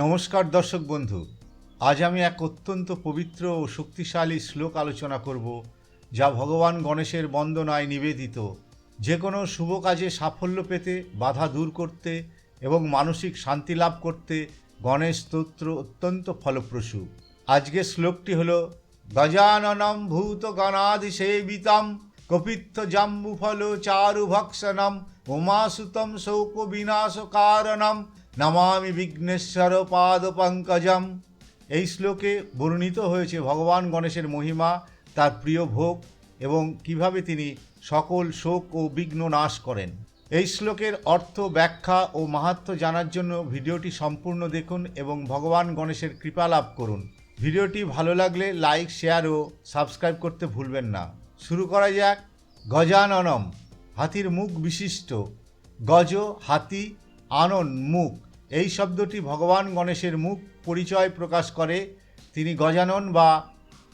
নমস্কার দর্শক বন্ধু, আজ আমি এক অত্যন্ত পবিত্র ও শক্তিশালী শ্লোক আলোচনা করব, যা ভগবান গণেশের বন্দনায় নিবেদিত। যে কোনো শুভ কাজে সাফল্য পেতে, বাধা দূর করতে এবং মানসিক শান্তি লাভ করতে গণেশ স্তোত্র অত্যন্ত ফলপ্রসূ। আজকের শ্লোকটি হল গজাননম ভূত গণাধিসেবিতম কপিত্থ জাম্বুফল চারু ভক্ষণম উমাসুতম শোক বিনাশ কারণম নমামি বিঘ্নেশ্বর পাদ পঙ্কজম। এই শ্লোকে বর্ণিত হয়েছে ভগবান গণেশের মহিমা, তার প্রিয় ভোগ এবং কিভাবে তিনি সকল শোক ও বিঘ্ন নাশ করেন। এই শ্লোকের অর্থ, ব্যাখ্যা ও মাহাত্ম্য জানার জন্য ভিডিওটি সম্পূর্ণ দেখুন এবং ভগবান গণেশের কৃপা লাভ করুন। ভিডিওটি ভালো লাগলে লাইক, শেয়ার ও সাবস্ক্রাইব করতে ভুলবেন না। শুরু করা যাক। গজাননম হাতির মুখ বিশিষ্ট, গজ হাতি, আনন মুখ। এই শব্দটি ভগবান গণেশের মুখ পরিচয় প্রকাশ করে। তিনি গজানন বা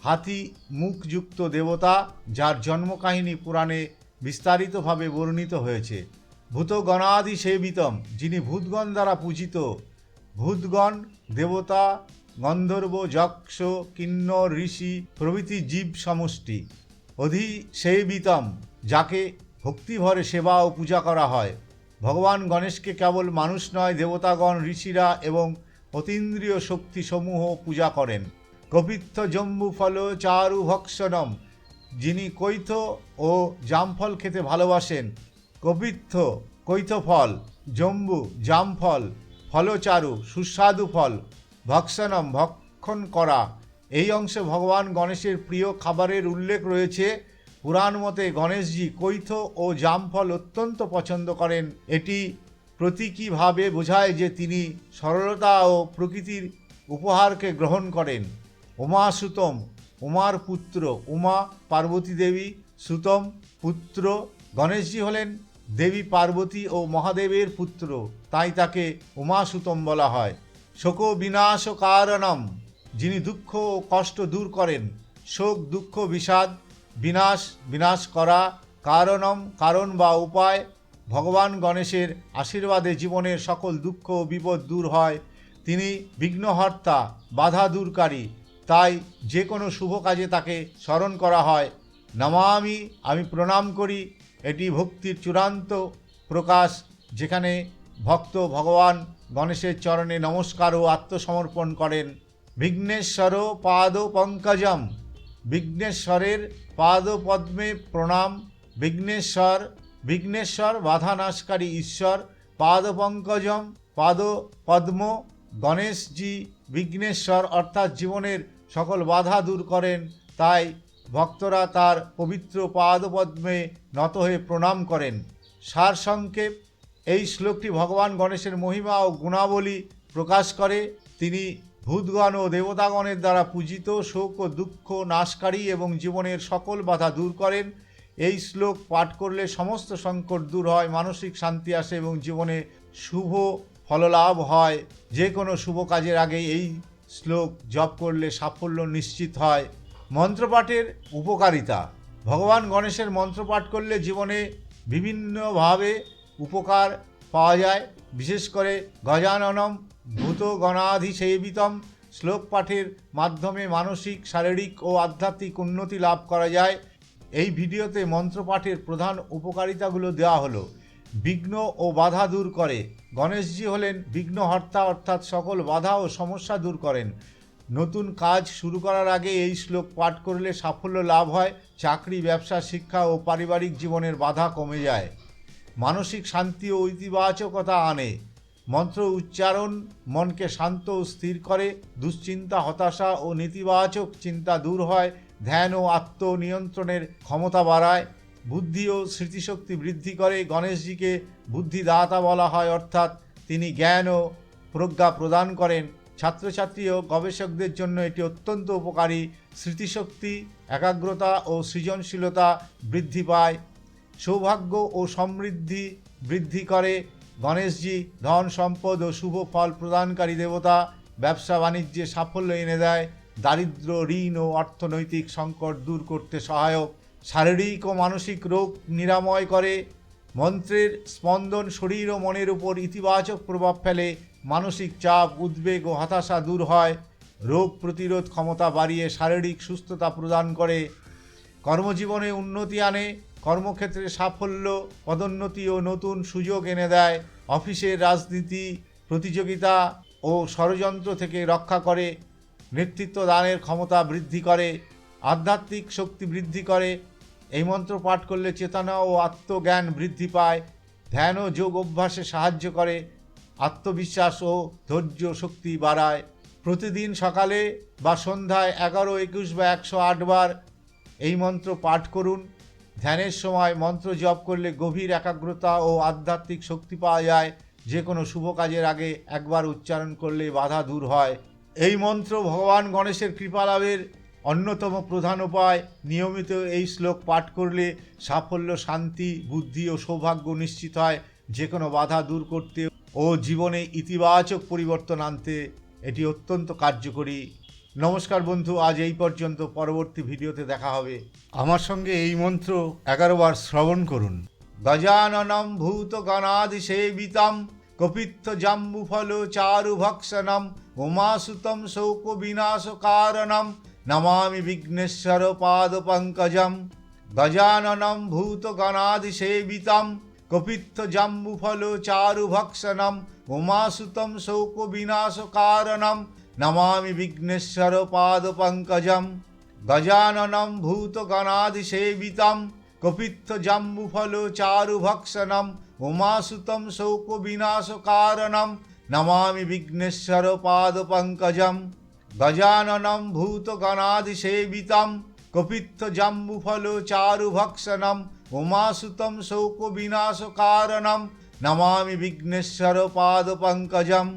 হাতি মুখযুক্ত দেবতা, যার জন্মকাহিনী পুরাণে বিস্তারিতভাবে বর্ণিত হয়েছে। ভূতগণাদি সেবিতম, যিনি ভূতগণ দ্বারা পূজিত। ভূতগণ দেবতা, গন্ধর্ব, যক্ষ, কিন্নর, ঋষি প্রভৃতি জীব সমষ্টি। অধিসেবিতম, যাকে ভক্তিভরে সেবা ও পূজা করা হয়। ভগবান গণেশকে কেবল মানুষ নয়, দেবতাগণ, ঋষিরা এবং অতীন্দ্রিয় শক্তিসমূহ পূজা করেন। কপিত্থ জম্বুফল চারু ভক্ষণম, যিনি কৈথ ও জামফল খেতে ভালোবাসেন। কপিত্থ কৈথফল, জম্বু জামফল, ফলচারু সুস্বাদু ফল, ভক্ষণম ভক্ষণ করা। এই অংশে ভগবান গণেশের প্রিয় খাবারের উল্লেখ রয়েছে। পুরাণ মতে গণেশজি কৈথ ও জামফল অত্যন্ত পছন্দ করেন। এটি প্রতীকীভাবে বোঝায় যে তিনি সরলতা ও প্রকৃতির উপহারকে গ্রহণ করেন। উমাসুতম, উমার পুত্র। উমা পার্বতী দেবী, সুতম পুত্র। গণেশজি হলেন দেবী পার্বতী ও মহাদেবের পুত্র, তাই তাকে উমাসুতম বলা হয়। শোক বিনাশ কারণম, যিনি দুঃখ ও কষ্ট দূর করেন। শোক, দুঃখ, বিষাদ, বিনাশ করা। কারণম, কারণ বা উপায়। ভগবান গণেশের আশীর্বাদে জীবনের সকল দুঃখ ও বিপদ দূর হয়। তিনি বিঘ্নহর্তা, বাধা দূরকারী, তাই যে কোনো শুভ কাজে তাকে স্মরণ করা হয়। নমামি, আমি প্রণাম করি। এটি ভক্তির চূড়ান্ত প্রকাশ, যেখানে ভক্ত ভগবান গণেশের চরণে নমস্কার ও আত্মসমর্পণ করেন। বিঘ্নেশ্বর পাদ পঙ্কজম, বিঘ্নেশ্বরের পাদ পদ্মে প্রণাম। বিঘ্নেশ্বর বাধা নাশকারী ঈশ্বর। পাদ পঙ্কজম, পাদ পদ্ম। গণেশজি বিঘ্নেশ্বর অর্থাৎ জীবনের সকল বাধা দূর করেন, তাই ভক্তরা তার পবিত্র পাদপদ্মে নত হয়ে প্রণাম করেন। সারসংক্ষেপ, এই শ্লোকটি ভগবান গণেশের মহিমা ও গুণাবলী প্রকাশ করে। তিনি ভূতগণ ও দেবতাগণের দ্বারা পূজিত, শোক ও দুঃখ নাশকারী এবং জীবনের সকল বাধা দূর করেন। এই শ্লোক পাঠ করলে সমস্ত সংকট দূর হয়, মানসিক শান্তি আসে এবং জীবনে শুভ ফললাভ হয়। যে কোনো শুভ কাজের আগে এই শ্লোক জপ করলে সাফল্য নিশ্চিত হয়। মন্ত্রপাঠের উপকারিতা। ভগবান গণেশের মন্ত্রপাঠ করলে জীবনে বিভিন্নভাবে উপকার পাওয়া যায়। বিশেষ করে গজাননম ভূতগণাধিসেবিতম শ্লোক পাঠের মাধ্যমে মানসিক, শারীরিক ও আধ্যাত্মিক উন্নতি লাভ করা যায়। এই ভিডিওতে মন্ত্রপাঠের প্রধান উপকারিতাগুলো দেওয়া হলো। বিঘ্ন ও বাধা দূর করে। গণেশজি হলেন বিঘ্নহর্তা, অর্থাৎ সকল বাধা ও সমস্যা দূর করেন। নতুন কাজ শুরু করার আগে এই শ্লোক পাঠ করলে সাফল্য লাভ হয়। চাকরি, ব্যবসা, শিক্ষা ও পারিবারিক জীবনের বাধা কমে যায়। মানসিক শান্তি ও ইতিবাচকতা আনে। মন্ত্র উচ্চারণ মনকে শান্ত ও স্থির করে। দুশ্চিন্তা, হতাশা ও নেতিবাচক চিন্তা দূর হয়। ধ্যান ও আত্মনিয়ন্ত্রণের ক্ষমতা বাড়ায়। বুদ্ধি ও স্মৃতিশক্তি বৃদ্ধি করে। গণেশজিকে বুদ্ধিদাতা বলা হয়, অর্থাৎ তিনি জ্ঞান ও প্রজ্ঞা প্রদান করেন। ছাত্রছাত্রী ও গবেষকদের জন্য এটি অত্যন্ত উপকারী। স্মৃতিশক্তি, একাগ্রতা ও সৃজনশীলতা বৃদ্ধি পায়। সৌভাগ্য ও সমৃদ্ধি বৃদ্ধি করে। গণেশজি ধন, সম্পদ ও শুভ ফল প্রদানকারী দেবতা। ব্যবসা বাণিজ্যে সাফল্য এনে দেয়। দারিদ্র্য, ঋণ ও অর্থনৈতিক সংকট দূর করতে সহায়ক। শারীরিক ও মানসিক রোগ নিরাময় করে। মন্ত্রের স্পন্দন শরীর ও মনের উপর ইতিবাচক প্রভাব ফেলে। মানসিক চাপ, উদ্বেগ ও হতাশা দূর হয়, রোগ প্রতিরোধ ক্ষমতা বাড়িয়ে শারীরিক সুস্থতা প্রদান করে, কর্মজীবনে উন্নতি আনে, কর্মক্ষেত্রে সাফল্য, পদোন্নতি ও নতুন সুযোগ এনে দেয়, অফিসের রাজনীতি, প্রতিযোগিতা ও ষড়যন্ত্র থেকে রক্ষা করে, নেতৃত্ব দানের ক্ষমতা বৃদ্ধি করে, আধ্যাত্মিক শক্তি বৃদ্ধি করে। এই মন্ত্র পাঠ করলে চেতনা ও আত্মজ্ঞান বৃদ্ধি পায়, ধ্যান ও যোগ অভ্যাসে সাহায্য করে, আত্মবিশ্বাস ও ধৈর্য শক্তি বাড়ায়। প্রতিদিন সকালে বা সন্ধ্যায় 11, 21 বা 108 বার এই মন্ত্র পাঠ করুন। ধ্যানের সময় মন্ত্র জপ করলে গভীর একাগ্রতা ও আধ্যাত্মিক শক্তি পাওয়া যায়। যে কোনো শুভ কাজের আগে একবার উচ্চারণ করলে বাধা দূর হয়। এই মন্ত্র ভগবান গণেশের কৃপা লাভের অন্যতম প্রধান উপায়। নিয়মিত এই শ্লোক পাঠ করলে সাফল্য, শান্তি, বুদ্ধি ও সৌভাগ্য নিশ্চিত হয়। যে কোনো বাধা দূর করতে ও জীবনে ইতিবাচক পরিবর্তন আনতে এটি অত্যন্ত কার্যকরী। নমস্কার বন্ধু, আজ এই পর্যন্ত। পরবর্তী ভিডিওতে দেখা হবে। আমার সঙ্গে এই মন্ত্র 11 বার শ্রবণ করুন। গজাননম ভূতগণাধিসেবিতম কপিত্থ জাম্বুফল চারুভক্ষণম উমাসুতম শোক বিনাশকারণম নমামি বিঘ্নেশ্বর পাদপঙ্কজম। গজাননম ভূতগণাধিসেবিতম কপিত্থ জাম্বুফল চারুভক্ষণম উমাসুতম শোক বিনাশকারণম নমামি বিঘ্নেশ্বর পাদপঙ্কজম। গজাননম ভূতগণাধিসেবিতম কপিত্থ জাম্বুফল চারুভক্ষণম উমাসুতম শোক বিনাশকারণম নমামি বিঘ্নেশ্বর পাদপঙ্কজম। গজাননম ভূতগণাধিসেবিতম কপিত্থ জাম্বুফল চারুভক্ষণম উমাসুতম শোক বিনাশকারণম নমামি বিঘ্নেশ্বর পাদপঙ্কজম।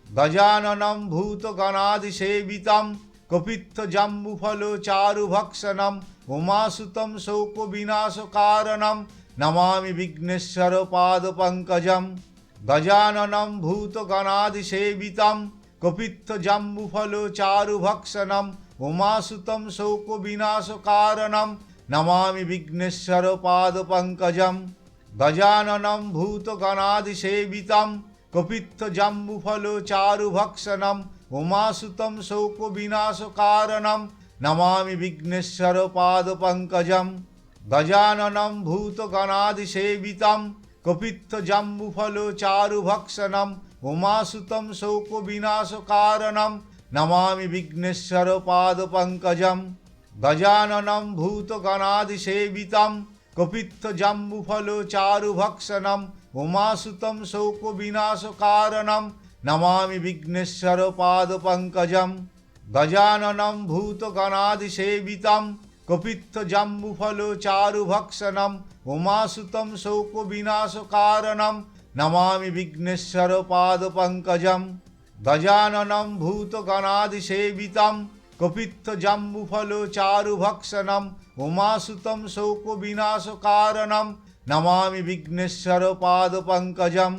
গজাননম ভূতগণাধিসেবিতম কপিত্থ জাম্বুফল চারুভক্ষণম উমাসুতম শোক বিনাশকারণম নমামি বিঘ্নেশ্বর পাদপঙ্কজম। গজাননম ভূতগণাধিসেবিতম কপিত্থ জাম্বুফল চারুভক্ষণম উমাসুতম শোক বিনাশকারণম নমামি বিঘ্নেশ্বর পাদপঙ্কজম। গজাননম ভূতগণাধিসেবিতম কপিত্থ জাম্বুফল চারুভক্ষণম উমাসুতম শোক বিনাশকারণম নমামি বিঘ্নেশ্বর পাদপঙ্কজম। গজাননম ভূতগণাধিসেবিতম কপিত্থ জাম্বুফল চারুভক্ষণম উমাসুতম শোক বিনাশকারণম নমামি বিঘ্নেশ্বর পাদপঙ্কজম। গজাননম ভূতগণাধিসেবিতম কপিত্থ জাম্বুফল চারুভক্ষণম উমাসুতম শোক বিনাশকারণম নমামি বিঘ্নেশ্বর পাদপঙ্কজম। গজাননম ভূতগণাধিসেবিতম কপিত্থ জাম্বুফল চারুভক্ষণম উমাসুতম শোক বিনাশকারণম নমামি বিঘ্নেশ্বর পাদপঙ্কজম। গজাননম ভূতগণাধিসেবিতম কপিত্থ জাম্বুফল চারুভক্ষণম উমাসুতম শোক বিনাশকারণম নমামি বিঘ্নেশ্বর পাদপঙ্কজম।